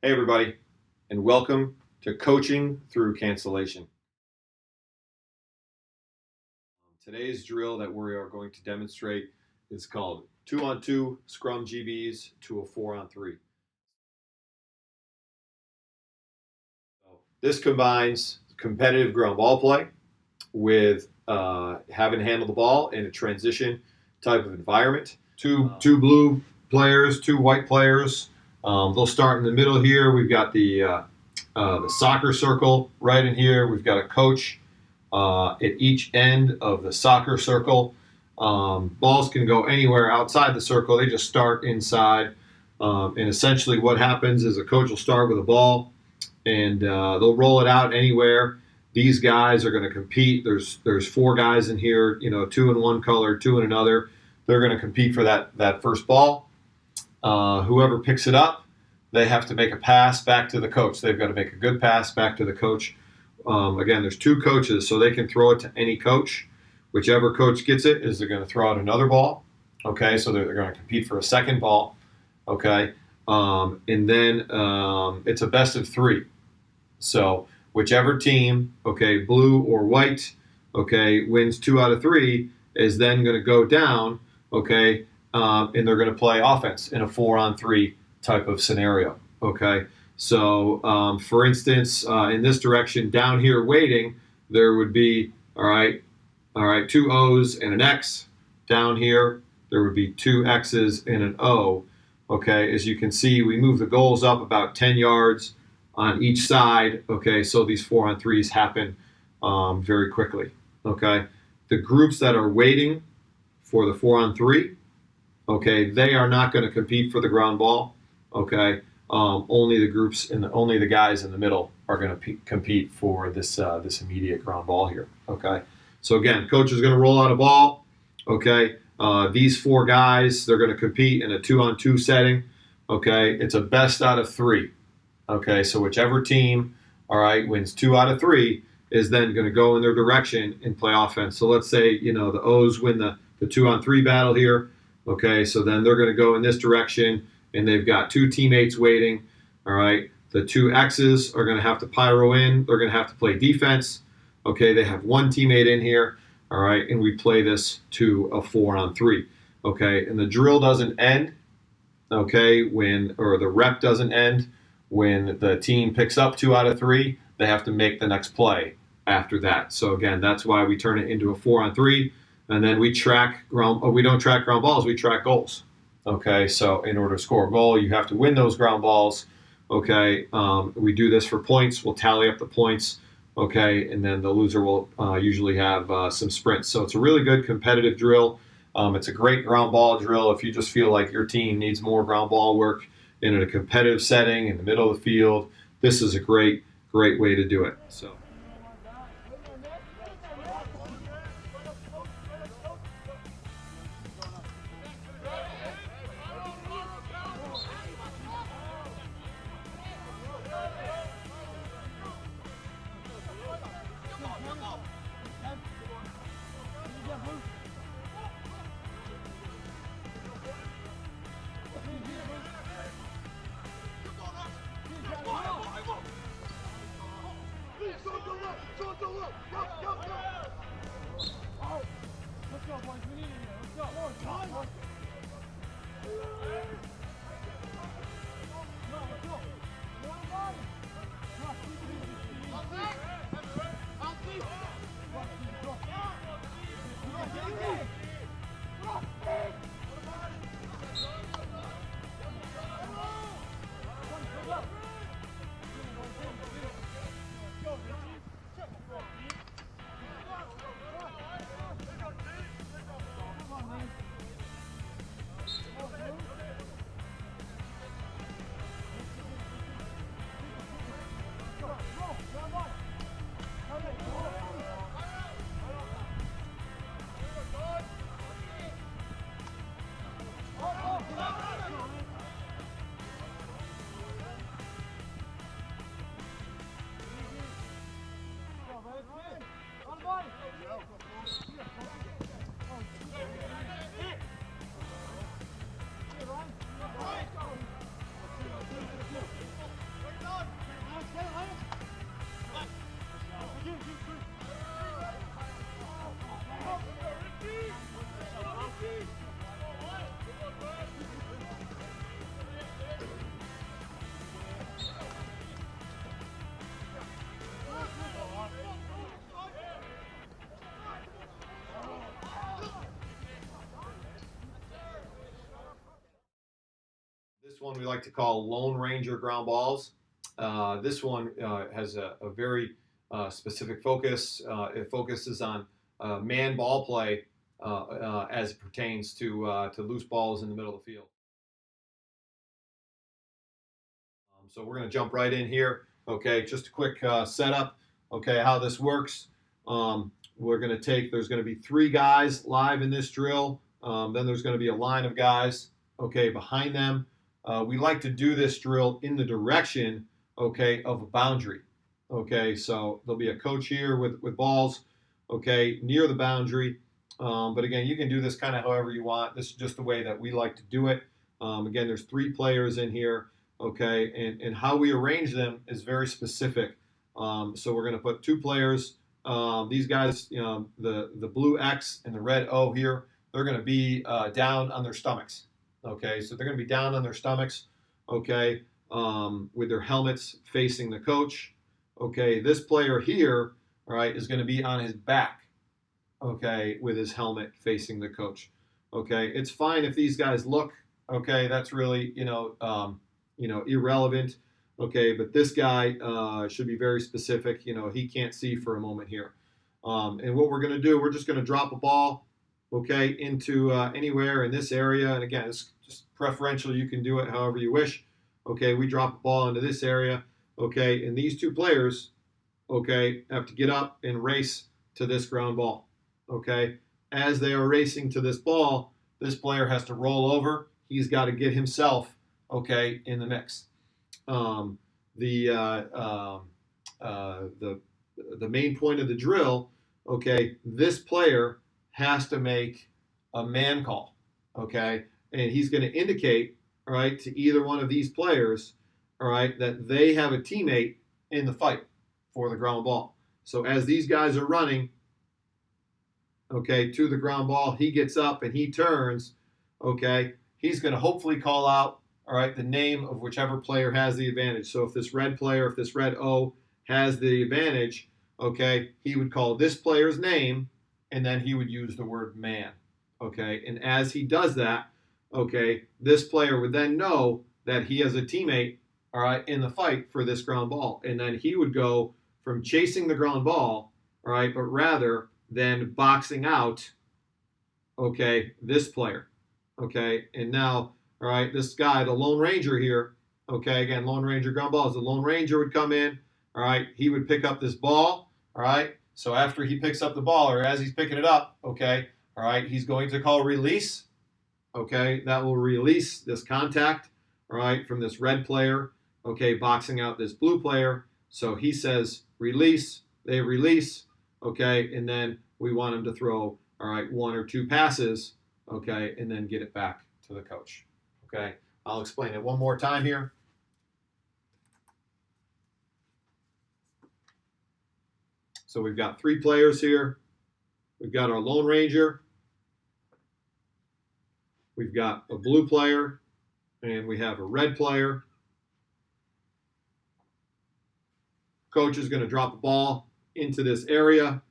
Hey everybody, and welcome to Coaching Through Cancellation. Today's drill that we are going to demonstrate is called 2-on-2 Scrum GBs to a 4-on-3. This combines competitive ground ball play with having to handle the ball in a transition type of environment. Two blue players, two white players. They'll start in the middle here. We've got the soccer circle right in here. We've got a coach at each end of the soccer circle. Balls can go anywhere outside the circle. They just start inside. And essentially what happens is a coach will start with a ball and they'll roll it out anywhere. These guys are going to compete. There's four guys in here, two in one color, two in another. They're going to compete for that first ball. Whoever picks it up, they have to make a pass back to the coach. They've got to make a good pass back to the coach. Again, there's two coaches, so they can throw it to any coach. Whichever coach gets it they're going to throw out another ball. Okay, so they're going to compete for a second ball. Okay, and then it's a best of three. So whichever team, okay, blue or white, okay, wins 2 out of 3 is then going to go down, okay, and they're going to play offense in a 4-on-3 type of scenario, okay? So, for instance, in this direction, down here waiting, there would be, all right, 2 O's and an X. Down here, there would be 2 X's and an O, okay? As you can see, we move the goals up about 10 yards on each side, okay? So these 4-on-3s happen very quickly, okay? The groups that are waiting for the 4-on-3, okay, they are not going to compete for the ground ball, okay? Only the groups and only the guys in the middle are going to compete for this immediate ground ball here, okay? So again, coach is going to roll out a ball, okay? These 4 guys, they're going to compete in a 2-on-2 setting, okay? It's a best out of 3, okay? So whichever team, all right, wins 2 out of 3 is then going to go in their direction and play offense. So let's say, the O's win the 2-on-3 battle here, okay? So then they're going to go in this direction, and they've got 2 teammates waiting, all right? The 2 X's are going to have to pyro in. They're going to have to play defense, okay? They have 1 teammate in here, all right? And we play this to a 4-on-3, okay? And the drill doesn't end, okay, or the rep doesn't end when the team picks up 2 out of 3. They have to make the next play after that. So again, that's why we turn it into a 4-on-3, and then we don't track ground balls, we track goals. Okay, so in order to score a goal, you have to win those ground balls. Okay, we do this for points. We'll tally up the points. Okay, and then the loser will usually have some sprints. So it's a really good competitive drill. It's a great ground ball drill if you just feel like your team needs more ground ball work in a competitive setting in the middle of the field. This is a great way to do it. So. This one we like to call Lone Ranger ground balls. This one has a very specific focus. It focuses on man ball play as it pertains to loose balls in the middle of the field. So we're going to jump right in here. Okay, just a quick setup. Okay, how this works. We're going to take, there's going to be 3 guys live in this drill. Then there's going to be a line of guys, okay, behind them. We like to do this drill in the direction, okay, of a boundary. Okay, so there'll be a coach here with balls, okay, near the boundary. But again, you can do this kind of however you want. This is just the way that we like to do it. Again, there's 3 players in here, okay, and how we arrange them is very specific. So we're going to put 2 players. These guys, you know, the blue X and the red O here, they're going to be down on their stomachs. Okay, so they're going to be down on their stomachs, okay, with their helmets facing the coach. Okay, this player here, all right, is going to be on his back, okay, with his helmet facing the coach. Okay, it's fine if these guys look, okay, that's really, irrelevant. Okay, but this guy should be very specific. You know, he can't see for a moment here. And what we're going to do, we're just going to drop a ball, okay, into anywhere in this area. And again, it's just preferential. You can do it however you wish. Okay, we drop a ball into this area. Okay, and these 2 players, okay, have to get up and race to this ground ball. Okay, as they are racing to this ball, this player has to roll over. He's got to get himself, okay, in the mix. The main point of the drill, okay, this player has to make a man call, okay, and he's going to indicate, all right, to either one of these players, all right, that they have a teammate in the fight for the ground ball. So as these guys are running, okay, to the ground ball, he gets up and he turns, okay, he's going to hopefully call out, all right, the name of whichever player has the advantage. So if this red player, if this red O has the advantage, okay, he would call this player's name, and then he would use the word man, okay? And as he does that, okay, this player would then know that he has a teammate, all right, in the fight for this ground ball. And then he would go from chasing the ground ball, all right, but rather than boxing out, okay, this player, okay? And now, all right, this guy, the Lone Ranger here, okay, again, Lone Ranger ground balls. The Lone Ranger would come in, all right, he would pick up this ball, all right? So after he picks up the ball, or as he's picking it up, okay, all right, he's going to call release, okay? That will release this contact, all right, from this red player, okay, boxing out this blue player. So he says release, they release, okay, and then we want him to throw, all right, 1 or 2 passes, okay, and then get it back to the coach. Okay, I'll explain it one more time here. So we've got 3 players here. We've got our Lone Ranger. We've got a blue player, and we have a red player. Coach is going to drop a ball into this area.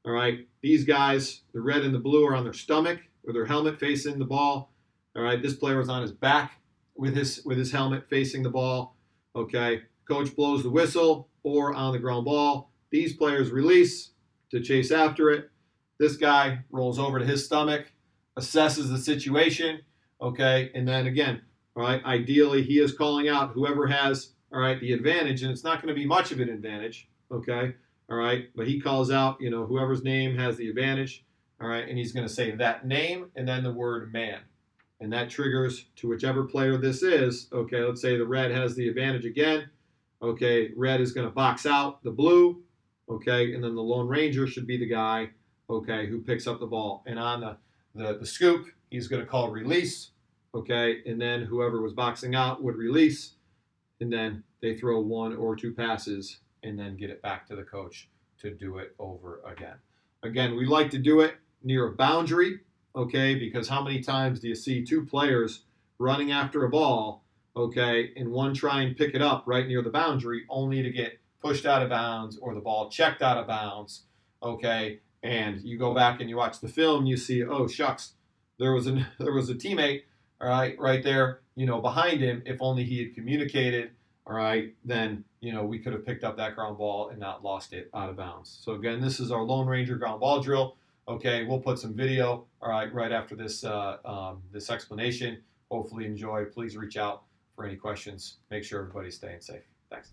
All right, these guys, the red and the blue, are on their stomach with their helmet facing the ball. All right, this player is on his back with his helmet facing the ball. Okay, coach blows the whistle or on the ground ball. These players release to chase after it. This guy rolls over to his stomach, assesses the situation. Okay, and then again, all right, ideally he is calling out whoever has, all right, the advantage, and it's not going to be much of an advantage. Okay, all right, but he calls out, you know, whoever's name has the advantage. All right, and he's going to say that name and then the word man. And that triggers to whichever player this is. Okay, let's say the red has the advantage again. Okay, red is going to box out the blue. Okay, and then the Lone Ranger should be the guy, okay, who picks up the ball. And on the scoop, he's going to call release. Okay, and then whoever was boxing out would release. And then they throw 1 or 2 passes and then get it back to the coach to do it over again. Again, we like to do it near a boundary. Okay, because how many times do you see 2 players running after a ball, okay, and one try and pick it up right near the boundary only to get pushed out of bounds or the ball checked out of bounds, okay, and you go back and you watch the film, you see, oh, shucks, there was a teammate, all right, right there, behind him, if only he had communicated, all right, then, we could have picked up that ground ball and not lost it out of bounds. So again, this is our Lone Ranger ground ball drill. Okay, we'll put some video, all right, right after this, this explanation. Hopefully enjoy. Please reach out for any questions. Make sure everybody's staying safe. Thanks.